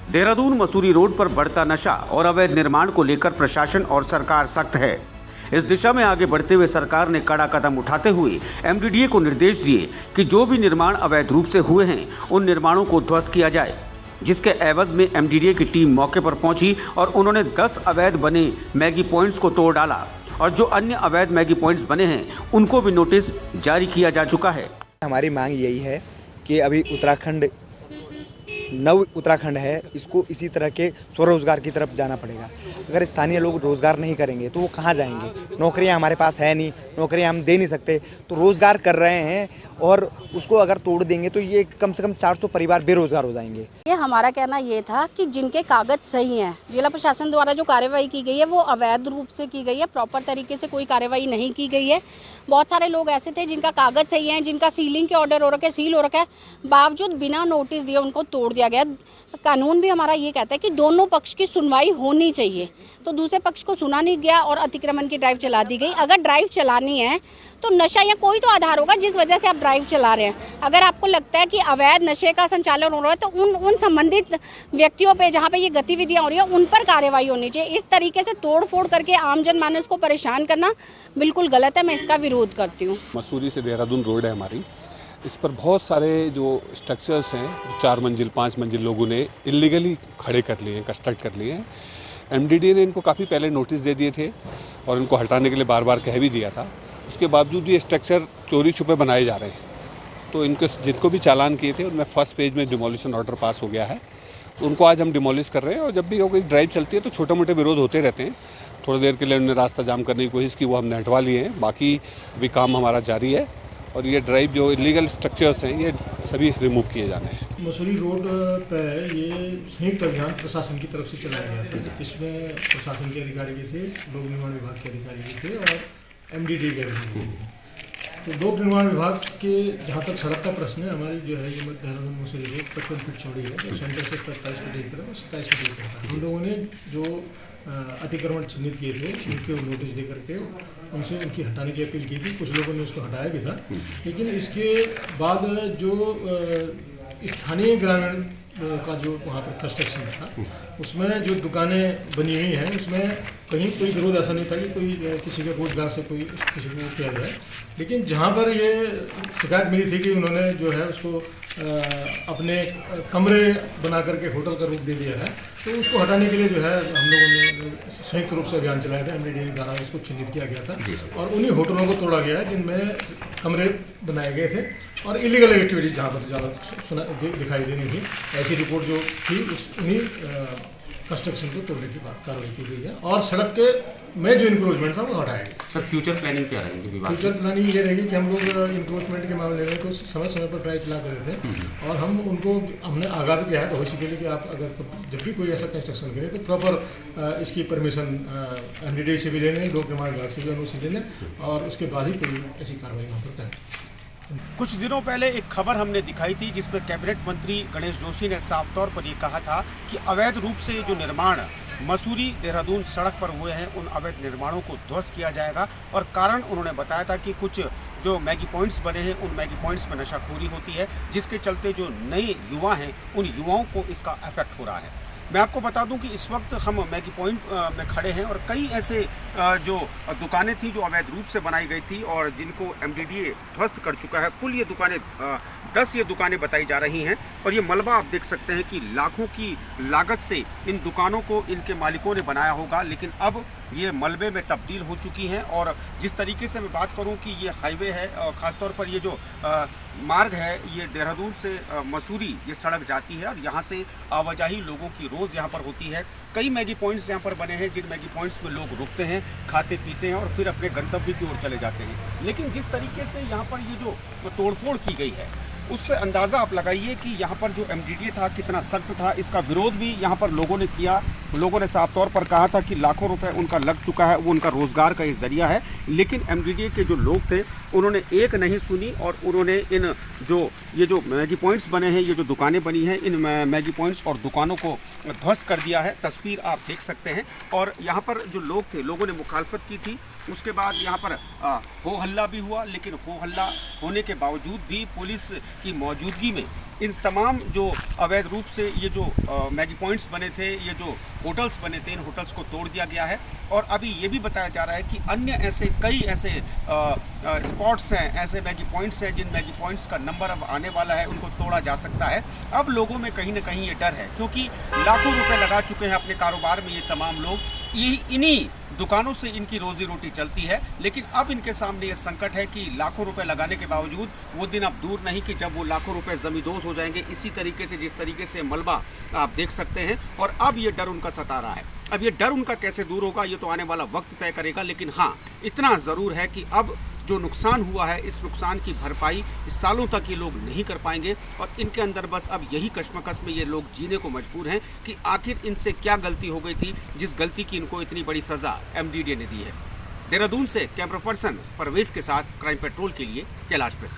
Dehradun Mussoorie road पर बढ़ता नशा और अवैध निर्माण को लेकर प्रशासन और सरकार सख्त है। इस दिशा में आगे बढ़ते हुए सरकार ने कड़ा कदम उठाते हुए एमडीडीए को निर्देश दिए कि जो भी निर्माण अवैध रूप से हुए हैं उन निर्माणों को ध्वस्त किया जाए, जिसके एवज में एमडीडीए की टीम मौके पर पहुंची और उन्होंने 10 अवैध बने मैगी पॉइंट्स को तोड़ डाला और जो अन्य अवैध मैगी पॉइंट्स बने हैं उनको भी नोटिस जारी किया जा चुका है। हमारी मांग यही है कि अभी नव उत्तराखंड है, इसको इसी तरह के स्वरोजगार की तरफ जाना पड़ेगा। अगर स्थानीय लोग रोजगार नहीं करेंगे तो वो कहाँ जाएंगे? नौकरियां हमारे पास है नहीं, नौकरियां हम दे नहीं सकते, तो रोजगार कर रहे हैं और उसको अगर तोड़ देंगे तो ये कम से कम 400 परिवार बेरोजगार हो जाएंगे। ये हमारा कहना ये था कि जिनके कागज सही हैं, जिला प्रशासन द्वारा जो कार्रवाई की गई है वो अवैध रूप से की गई है, प्रॉपर तरीके से कोई कार्रवाई नहीं की गई है। बहुत सारे लोग ऐसे थे जिनका कागज सही है, जिनका सीलिंग के ऑर्डर हो रखा है, सील हो रखा है, बावजूद बिना नोटिस दिए उनको तोड़ दिया गया। कानून भी हमारा ये कहता है कि दोनों पक्ष की सुनवाई होनी चाहिए, तो दूसरे पक्ष को सुना नहीं गया और अतिक्रमण की ड्राइव चला दी गई। अगर ड्राइव चलानी है तो नशा या कोई तो आधार होगा जिस वजह से आप ड्राइव चला रहे हैं। अगर आपको लगता है कि अवैध नशे का संचालन हो रहा है तो उन संबंधित व्यक्तियों पे जहाँ पे ये गतिविधियाँ हो रही है उन पर कार्रवाई होनी चाहिए। इस तरीके से तोड़ फोड़ करके आम जनमानस को परेशान करना बिल्कुल गलत है, मैं इसका विरोध करती हूँ। मसूरी से देहरादून रोड है हमारी, इस पर बहुत सारे जो स्ट्रक्चर्स हैं 4 मंजिल 5 मंजिल लोगों ने इलीगली खड़े कर लिए हैं, कंस्ट्रक्ट कर लिए हैं। एमडीडीए ने इनको काफ़ी पहले नोटिस दे दिए थे और इनको हटाने के लिए बार बार कह भी दिया था। उसके बावजूद ये स्ट्रक्चर चोरी छुपे बनाए जा रहे हैं, तो इनके जिनको भी चालान किए थे उनमें फर्स्ट पेज में डिमोलिशन ऑर्डर पास हो गया है। उनको आज हम डिमोलिश कर रहे हैं और जब भी कोई ड्राइव चलती है तो छोटे मोटे विरोध होते रहते हैं। थोड़ी देर के लिए उन्होंने रास्ता जाम करने की कोशिश की, वो हमने हटवा लिए हैं। बाकी भी काम हमारा जारी है और ये ड्राइव जो इलीगल स्ट्रक्चर्स हैं ये सभी रिमूव किए जाने हैं। मसूरी रोड पर ये संयुक्त अभियान प्रशासन की तरफ से चलाया गया था, जिसमें प्रशासन के अधिकारी भी थे, लोक निर्माण विभाग के अधिकारी भी थे और एमडीडीए के अधिकारी भी थे। तो लोक निर्माण विभाग के जहाँ तक सड़क का प्रश्न है, हमारी जो है ये देहरादून मसूरी रोड 55 फीट चौड़ी है, तो सेंटर से 27 फीट एक तरफ और 27 फीट एक तरफ। हम लोगों ने जो अतिक्रमण चिन्हित किए थे उनके नोटिस दे करके उनसे उनकी हटाने की अपील की थी। कुछ लोगों ने उसको हटाया भी था, लेकिन इसके बाद जो स्थानीय ग्रामीण का जो वहाँ पर कंस्ट्रक्शन था उसमें जो दुकानें बनी हुई हैं उसमें कहीं कोई विरोध ऐसा नहीं था कि कोई किसी के रोजगार से कोई किसी को किया जाए। लेकिन जहाँ पर ये शिकायत मिली थी कि उन्होंने जो है उसको अपने कमरे बना करके होटल का रूप दे दिया है, तो उसको हटाने के लिए जो है हम लोगों ने संयुक्त रूप से अभियान चलाया था। एमडीडीए द्वारा इसको चिन्हित किया गया था और उन्हीं होटलों को तोड़ा गया है जिनमें कमरे बनाए गए थे और इलीगल एक्टिविटी जहाँ पर ज़्यादा दिखाई देनी थी, ऐसी रिपोर्ट जो थी उन्हीं कंस्ट्रक्शन को तोड़ने की कार्रवाई की गई है और सड़क के में जो इंक्रोचमेंट था वो हटाया गया। सर, फ्यूचर प्लानिंग क्या रहेगी विभाग? फ्यूचर प्लानिंग ये रहेगी कि हम लोग इंक्रोचमेंट के मामले में तो समय समय पर ड्राइव चला रहे थे और हमने आगाह भी किया है भविष्य के लिए कि आप अगर जब भी कोई ऐसा कंस्ट्रक्शन करें तो प्रॉपर इसकी परमिशन एमडीडीए से भी लेने, लोक निर्माण विभाग से भी अनुमति लेने और उसके बाद ही कोई ऐसी कार्रवाई वहाँ पर करें। कुछ दिनों पहले एक खबर हमने दिखाई थी जिसमें कैबिनेट मंत्री गणेश जोशी ने साफ तौर पर ये कहा था कि अवैध रूप से जो निर्माण मसूरी देहरादून सड़क पर हुए हैं उन अवैध निर्माणों को ध्वस्त किया जाएगा। और कारण उन्होंने बताया था कि कुछ जो मैगी पॉइंट्स बने हैं उन मैगी पॉइंट्स में नशाखोरी होती है, जिसके चलते जो नए युवा हैं उन युवाओं को इसका इफेक्ट हो रहा है। मैं आपको बता दूं कि इस वक्त हम मैगी पॉइंट में खड़े हैं और कई ऐसे जो दुकानें थी जो अवैध रूप से बनाई गई थी और जिनको एमडीडीए ध्वस्त कर चुका है। कुल ये दुकानें 10 ये दुकानें बताई जा रही हैं और ये मलबा आप देख सकते हैं कि लाखों की लागत से इन दुकानों को इनके मालिकों ने बनाया होगा, लेकिन अब ये मलबे में तब्दील हो चुकी हैं। और जिस तरीके से मैं बात करूं कि ये हाईवे है, ख़ासतौर पर ये जो मार्ग है ये देहरादून से मसूरी ये सड़क जाती है और यहाँ से आवाजाही लोगों की रोज़ यहाँ पर होती है। कई मैगी पॉइंट्स यहाँ पर बने हैं जिन मैगी पॉइंट्स में लोग रुकते हैं, खाते पीते हैं और फिर अपने गंतव्य की ओर चले जाते हैं। लेकिन जिस तरीके से यहाँ पर ये जो तोड़फोड़ की गई है उससे अंदाज़ा आप लगाइए कि यहाँ पर जो एमडीडीए था कितना सख्त था। इसका विरोध भी यहाँ पर लोगों ने किया। लोगों ने साफ तौर पर कहा था कि लाखों रुपए उनका लग चुका है, वो उनका रोज़गार का एक ज़रिया है। लेकिन एमडीडीए के जो लोग थे उन्होंने एक नहीं सुनी और उन्होंने इन ये जो मैगी पॉइंट्स बने हैं, ये जो दुकानें बनी हैं, इन मैगी पॉइंट्स और दुकानों को ध्वस्त कर दिया है। तस्वीर आप देख सकते हैं। और यहाँ पर जो लोग थे, लोगों ने मुखालफत की थी। उसके बाद यहाँ पर हो हल्ला भी हुआ, लेकिन हो हल्ला होने के बावजूद भी पुलिस की मौजूदगी में इन तमाम जो अवैध रूप से ये जो मैगी पॉइंट्स बने थे, ये जो होटल्स बने थे, इन होटल्स को तोड़ दिया गया है। और अभी ये भी बताया जा रहा है कि अन्य ऐसे कई ऐसे स्पॉट्स हैं, ऐसे मैगी पॉइंट्स हैं जिन मैगी पॉइंट्स का नंबर अब आने वाला है, उनको तोड़ा जा सकता है। अब लोगों में कहीं ना कहीं ये डर है, क्योंकि लाखों रुपए लगा चुके हैं अपने कारोबार में ये तमाम लोग, यही इन्हीं दुकानों से इनकी रोजी रोटी चलती है। लेकिन अब इनके सामने ये संकट है कि लाखों रुपए लगाने के बावजूद वो दिन अब दूर नहीं कि जब वो लाखों रुपए जमींदोज हो जाएंगे, इसी तरीके से जिस तरीके से मलबा आप देख सकते हैं। और अब ये डर उनका सता रहा है। अब ये डर उनका कैसे दूर होगा ये तो आने वाला वक्त तय करेगा। लेकिन हाँ, इतना ज़रूर है कि अब जो नुकसान हुआ है, इस नुकसान की भरपाई इस सालों तक ये लोग नहीं कर पाएंगे। और इनके अंदर बस अब यही कश्मकश में ये लोग जीने को मजबूर हैं कि आखिर इनसे क्या गलती हो गई थी जिस गलती की इनको इतनी बड़ी सज़ा MDDA ने दी है। देहरादून से कैमरा पर्सन परवेज के साथ क्राइम पेट्रोल के लिए कैलाश प्रेस।